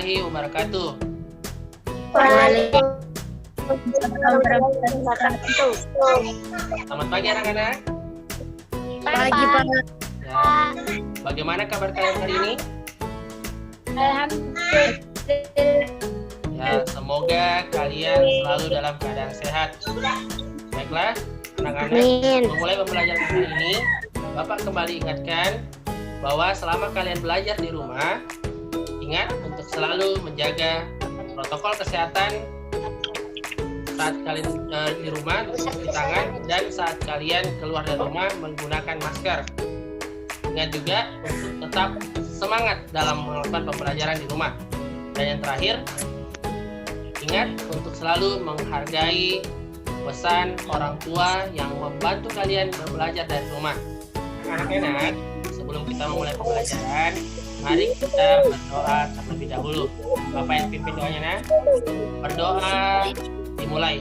warahmatullahi wabarakatuh. Waalaikumsalam warahmatullahi wabarakatuh. Selamat pagi anak-anak. Pagi, Pak. Ya, bagaimana kabar kalian hari ini? Alhamdulillah. Ya, semoga kalian selalu dalam keadaan sehat. Baiklah, anak-anak, memulai pembelajaran hari ini, Bapak kembali ingatkan bahwa selama kalian belajar di rumah, ingat untuk selalu menjaga protokol kesehatan saat kalian di rumah, mencuci tangan, dan saat kalian keluar dari rumah menggunakan masker. Ingat juga untuk tetap semangat dalam melakukan pembelajaran di rumah. Dan yang terakhir, ingat untuk selalu menghargai pesan orang tua yang membantu kalian belajar dari rumah. Anak-anak, sebelum kita memulai pembelajaran, mari kita berdoa terlebih dahulu. Bapak yang pimpin doanya, nah. Berdoa, dimulai.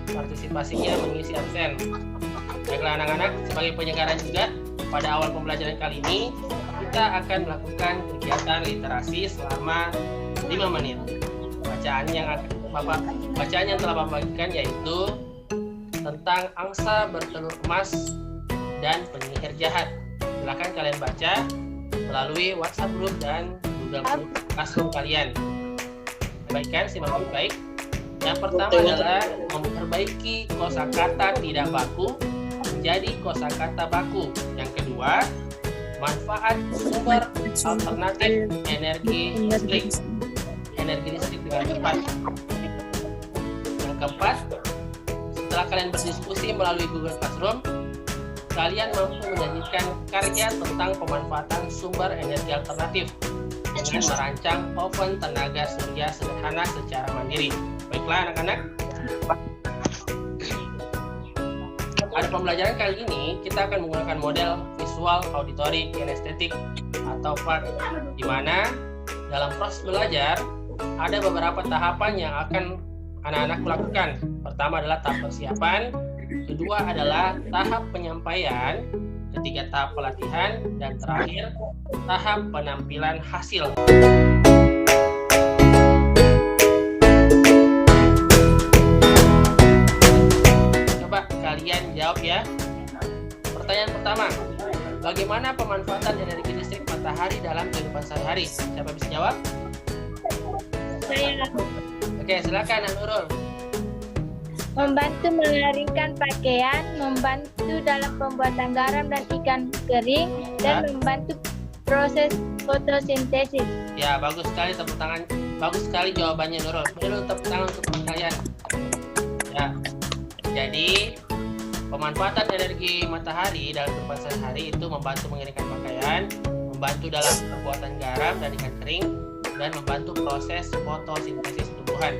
Partisipasinya mengisi absen. Baiklah anak-anak, sebagai penyegaran juga, pada awal pembelajaran kali ini, kita akan melakukan kegiatan literasi selama 5 menit. Bacaan yang telah Bapak bagikan yaitu tentang angsa bertelur emas dan penyihir jahat. Silakan kalian baca melalui WhatsApp group dan Google Classroom kalian. Baikkan, simak baik-baik. Yang pertama adalah memperbaiki kosakata tidak baku menjadi kosakata baku. Yang kedua, manfaat sumber alternatif energi listrik dengan cepat. Yang keempat, setelah kalian berdiskusi melalui Google Classroom, kalian mampu menyajikan karya tentang pemanfaatan sumber energi alternatif dengan merancang oven tenaga surya sederhana secara mandiri. Baiklah anak-anak, pada pembelajaran kali ini kita akan menggunakan model visual auditory kinestetik atau VAK, di mana dalam proses belajar ada beberapa tahapan yang akan anak-anak lakukan. Pertama adalah tahap persiapan, kedua adalah tahap penyampaian, ketiga tahap pelatihan, dan terakhir tahap penampilan hasil. Coba kalian jawab ya. Pertanyaan pertama, bagaimana pemanfaatan energi listrik matahari dalam kehidupan sehari-hari? Siapa bisa jawab? Saya Oke, silakan Nurul. membantu mengeringkan pakaian, membantu dalam pembuatan garam dan ikan kering, dan membantu proses fotosintesis. Ya, bagus sekali, tepuk tangan. Bagus sekali jawabannya Nurul. Beri dulu tepuk tangan untuk kalian. Ya. Jadi, pemanfaatan energi matahari dalam kehidupan sehari-hari itu membantu mengeringkan pakaian, membantu dalam pembuatan garam dan ikan kering, dan membantu proses fotosintesis tumbuhan.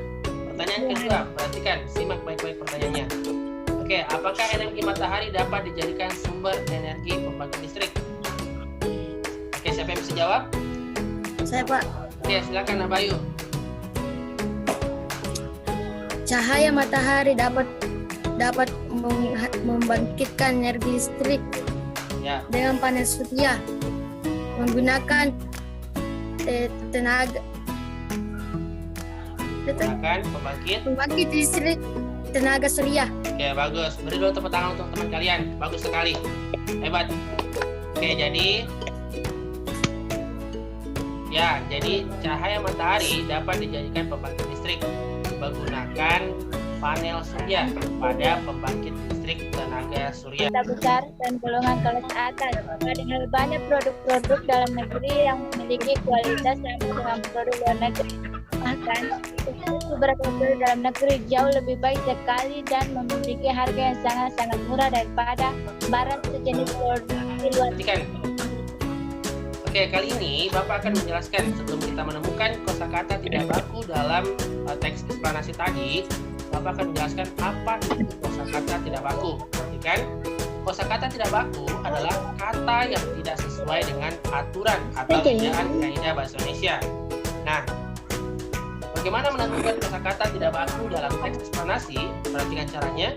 Pertanyaan kedua, perhatikan, simak baik-baik pertanyaannya. Oke, apakah energi matahari dapat dijadikan sumber energi pembangkit listrik? Oke, siapa yang bisa jawab? Saya, Pak. Oke, silakan Abayu. Cahaya matahari dapat membangkitkan energi listrik Ya, dengan panel surya menggunakan tenaga silakan pembangkit listrik tenaga surya. Oke, bagus. Beri dulu tepuk tangan untuk teman kalian. Bagus sekali. Hebat. Oke, jadi cahaya matahari dapat dijadikan pembangkit listrik menggunakan panel surya pada pembangkit listrik tenaga surya. Kota besar dan golongan kelas atas. Dengan banyak produk-produk dalam negeri yang memiliki kualitas sama dengan produk luar negeri. Bahkan, beberapa produk dalam negeri jauh lebih baik sekali dan memiliki harga yang sangat-sangat murah daripada barang sejenis produk di luar negeri. Oke, kali ini Bapak akan menjelaskan sebelum kita menemukan kosakata tidak baku dalam teks eksplanasi tadi. Bapak akan menjelaskan apa itu kosakata tidak baku. Perhatikan, kosakata tidak baku adalah kata yang tidak sesuai dengan aturan atau ejaan kaidah bahasa Indonesia. Nah, bagaimana menentukan kosakata tidak baku dalam teks eksplanasi? Perhatikan caranya.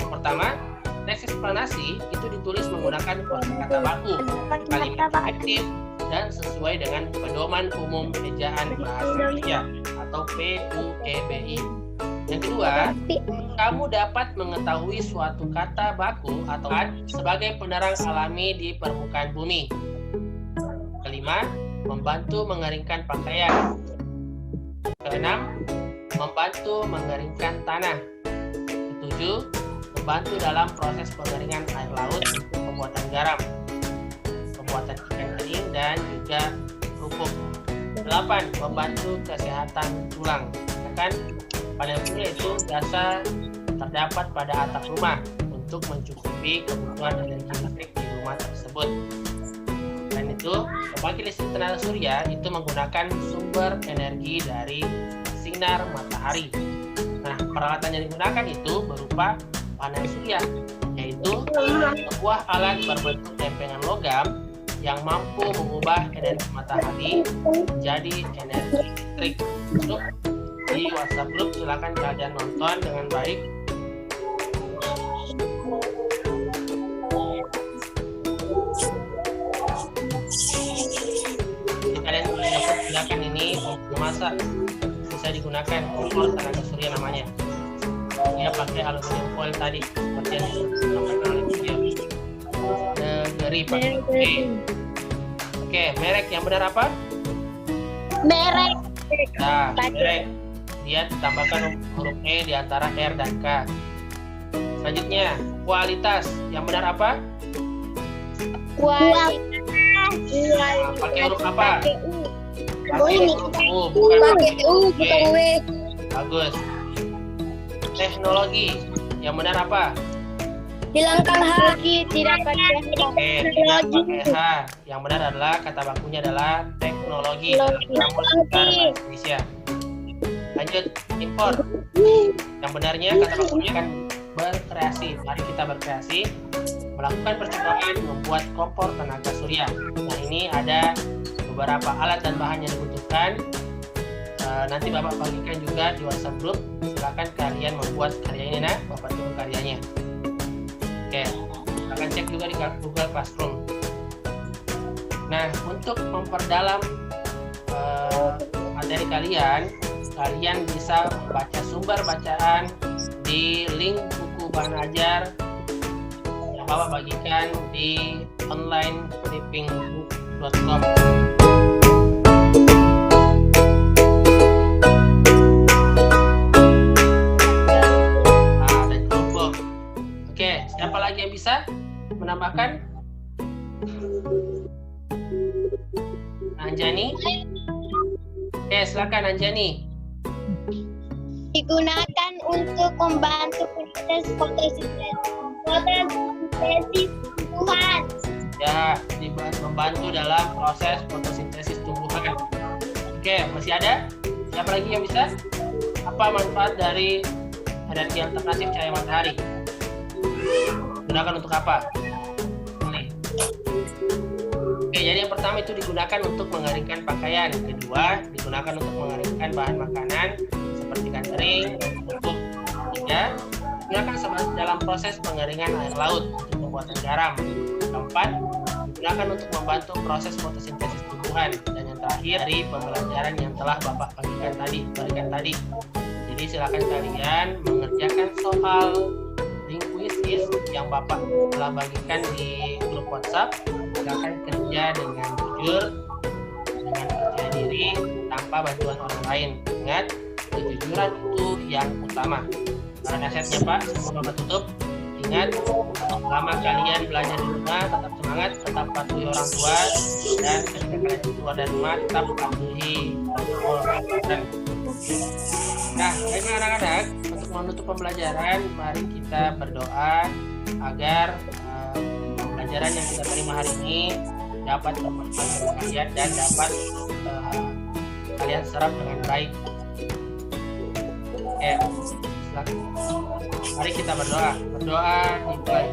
Pertama, teks eksplanasi itu ditulis menggunakan kosakata baku, kalimat adjektif, dan sesuai dengan Pedoman Umum Ejaan Bahasa Indonesia atau PUEBI. Yang kedua, kamu dapat mengetahui suatu kata baku atau sebagai penerang alami di permukaan bumi. Kelima, membantu mengeringkan pakaian. Keenam, membantu mengeringkan tanah. Ketujuh, membantu dalam proses pengeringan air laut untuk pembuatan garam, pembuatan ikan kering, dan juga kerupuk. 8. Membantu kesehatan tulang. Kan panel surya itu biasa terdapat pada atap rumah untuk mencukupi kebutuhan energi listrik di rumah tersebut. Dan itu pembangkit listrik tenaga surya itu menggunakan sumber energi dari sinar matahari. Nah, peralatan yang digunakan itu berupa panel surya, yaitu sebuah alat berbentuk lempengan logam yang mampu mengubah energi matahari menjadi energi listrik. Untuk di WhatsApp group silakan kalian nonton dengan baik. Jadi kalian dapat silakan ini memasak, bisa digunakan kompor tenaga surya namanya. Dia pakai aluminium foil tadi seperti yang digunakan oleh video. Dari pakai Oke, merek yang benar apa? Merek. Nah, merek. Dia ditambahkan huruf E di antara R dan K. Selanjutnya, kualitas. Yang benar apa? Kualitas. Nah, pakai huruf apa? Pakai huruf U, Bukan pakai huruf W. W. Bagus. Teknologi. Yang benar apa? Hilangkan H. Tidak pakai H. Tidak pakai H. Yang benar adalah kata bakunya adalah teknologi. Dalam Kamus Besar Bahasa Indonesia. Lanjut, impor. Yang benarnya kata bakunya kan berkreasi. Mari kita berkreasi, melakukan percobaan membuat kompor tenaga surya. Nah, ini ada beberapa alat dan bahan yang dibutuhkan. Nanti Bapak bagikan juga di WhatsApp group. Silakan kalian membuat karya ini. Nah, Bapak tunggu karyanya. Oke, akan cek juga di Google Classroom. Nah, untuk memperdalam materi kalian bisa membaca sumber bacaan di link buku bahan ajar yang Bapak bagikan di onlineflippingbook.com. Dan kelompok. Oke, siapa lagi yang bisa menambahkan? Anjani? Oke, silakan Anjani. Digunakan untuk membantu proses fotosintesis tumbuhan. Ya, membantu dalam proses fotosintesis tumbuhan. Oke, masih ada? Siapa lagi yang bisa? Apa manfaat dari energi alternatif cahaya matahari? Digunakan untuk apa? Oke, jadi yang pertama itu digunakan untuk mengeringkan pakaian. Kedua, digunakan untuk mengeringkan bahan makanan seperti ikan kering, kerupuk. Ketiga, digunakan dalam proses pengeringan air laut untuk pembuatan garam. Keempat, digunakan untuk membantu proses fotosintesis tumbuhan. Dan yang terakhir, dari pembelajaran yang telah Bapak berikan tadi. Jadi silakan kalian mengerjakan soal linguistis yang Bapak telah bagikan di grup WhatsApp. Silakan kerja dengan jujur, dengan percaya diri, tanpa bantuan orang lain. Ingat, kejujuran itu yang utama. Karena nasihatnya Pak, sebelum Bapak tutup, ingat, selama kalian belajar di rumah, tetap semangat, tetap patuhi orang tua, dan ketika kalian keluar dari rumah, tetap patuhi protokol kesehatan. Nah, baiklah anak-anak, untuk menutup pembelajaran, mari kita berdoa agar pembelajaran yang kita terima hari ini dapat bermanfaat bagi kalian dan dapat kalian serap dengan baik. Oke, silakan. Mari kita berdoa. Berdoa dimulai.